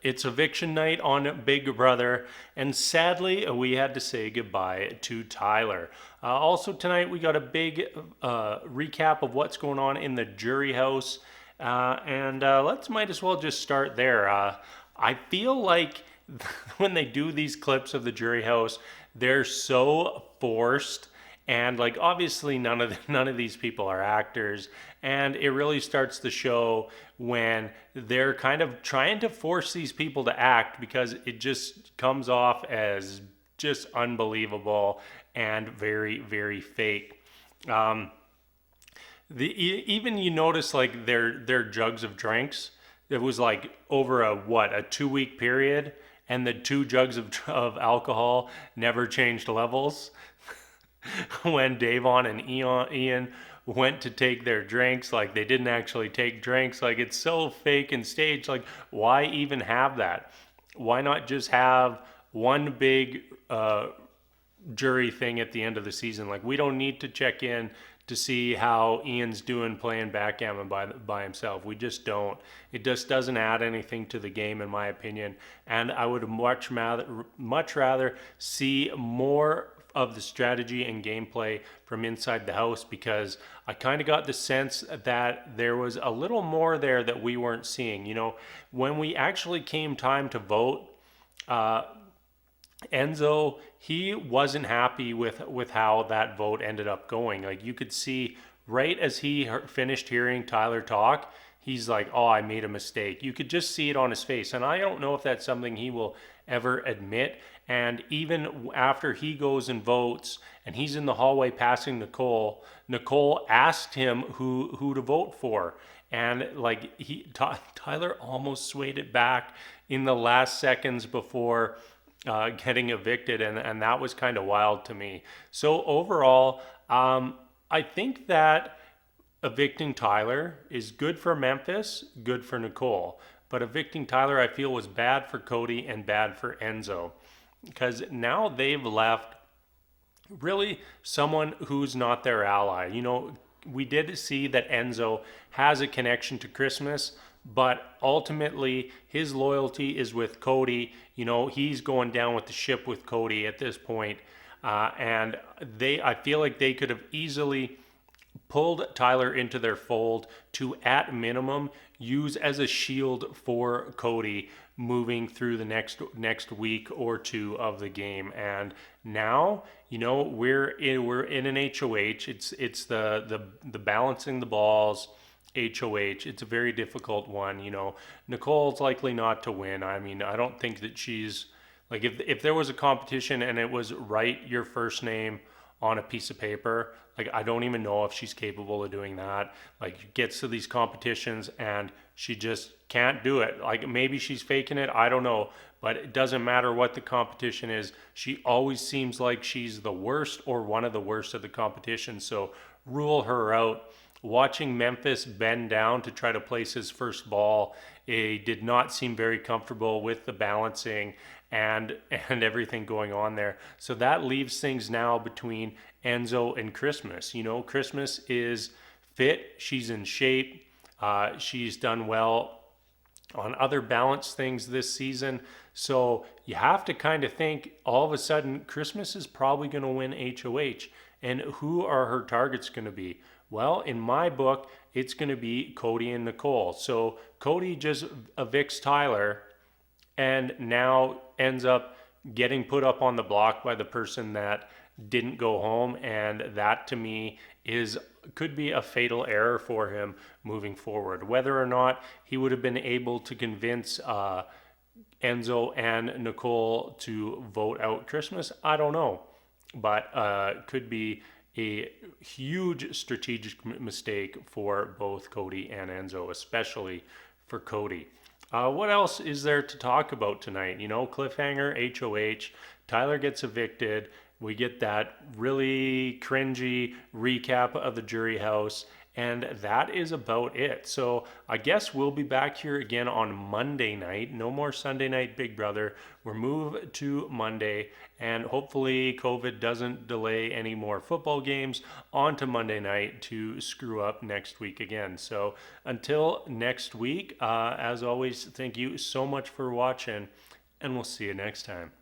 It's eviction night on Big Brother, and sadly, we had to say goodbye to Tyler. Also, tonight, we got a big recap of what's going on in the jury house, and let's might as well just start there. I feel like when they do these clips of the jury house, they're so forced, and like obviously none of these people are actors, and it really starts the show when they're kind of trying to force these people to act because it just comes off as just unbelievable and very very fake. um, even you notice like their jugs of drinks. It was like over a 2 week period, and the two jugs of alcohol never changed levels. When Davon and Ian went to take their drinks, like they didn't actually take drinks. Like it's so fake and staged. Like why even have that? Why not just have one big jury thing at the end of the season? Like we don't need to check in to see how Ian's doing playing backgammon by himself. We just don't. It just doesn't add anything to the game, in my opinion. And I would much rather see more of the strategy and gameplay from inside the house, because I kind of got the sense that there was a little more there that we weren't seeing. You know, when we actually came time to vote, Enzo, he wasn't happy with how that vote ended up going. Like you could see right as he finished hearing Tyler talk, he's like, "Oh, I made a mistake." You could just see it on his face, and I don't know if that's something he will ever admit. And even after he goes and votes, and he's in the hallway passing Nicole, Nicole asked him who to vote for, and like Tyler almost swayed it back in the last seconds before getting evicted, and that was kind of wild to me. So overall, I think that evicting Tyler is good for Memphis, good for Nicole. But evicting Tyler, I feel, was bad for Cody and bad for Enzo, because now they've left really someone who's not their ally. You know, we did see that Enzo has a connection to Christmas, but ultimately his loyalty is with Cody. You know, he's going down with the ship with Cody at this point. And I feel like they could have easily pulled Tyler into their fold to, at minimum, use as a shield for Cody moving through the next week or two of the game. And now, you know, we're in an HOH. It's the balancing the balls HOH. It's a very difficult one. You know, Nicole's likely not to win. I mean, I don't think that she's like, if there was a competition and it was write your first name on a piece of paper, like I don't even know if she's capable of doing that. Like gets to these competitions and she just can't do it. Like maybe she's faking it, I don't know, but it doesn't matter what the competition is. She always seems like she's the worst or one of the worst of the competition. So rule her out. Watching Memphis bend down to try to place his first ball, he did not seem very comfortable with the balancing and everything going on there. So that leaves things now between Enzo and Christmas. You know, Christmas is fit, she's in shape, she's done well on other balanced things this season. So you have to kind of think all of a sudden Christmas is probably going to win HOH. And who are her targets going to be? Well, in my book, it's going to be Cody and Nicole. So Cody just evicts Tyler and now ends up getting put up on the block by the person that didn't go home. And that to me could be a fatal error for him moving forward. Whether or not he would have been able to convince Enzo and Nicole to vote out Christmas, I don't know. But could be a huge strategic mistake for both Cody and Enzo, especially for Cody. What else is there to talk about tonight? You know, cliffhanger, HOH, Tyler gets evicted. We get that really cringy recap of the jury house. And that is about it. So I guess we'll be back here again on Monday night. No more Sunday night Big Brother. We're moved to Monday, and hopefully COVID doesn't delay any more football games onto Monday night to screw up next week again. So until next week, as always, thank you so much for watching, and we'll see you next time.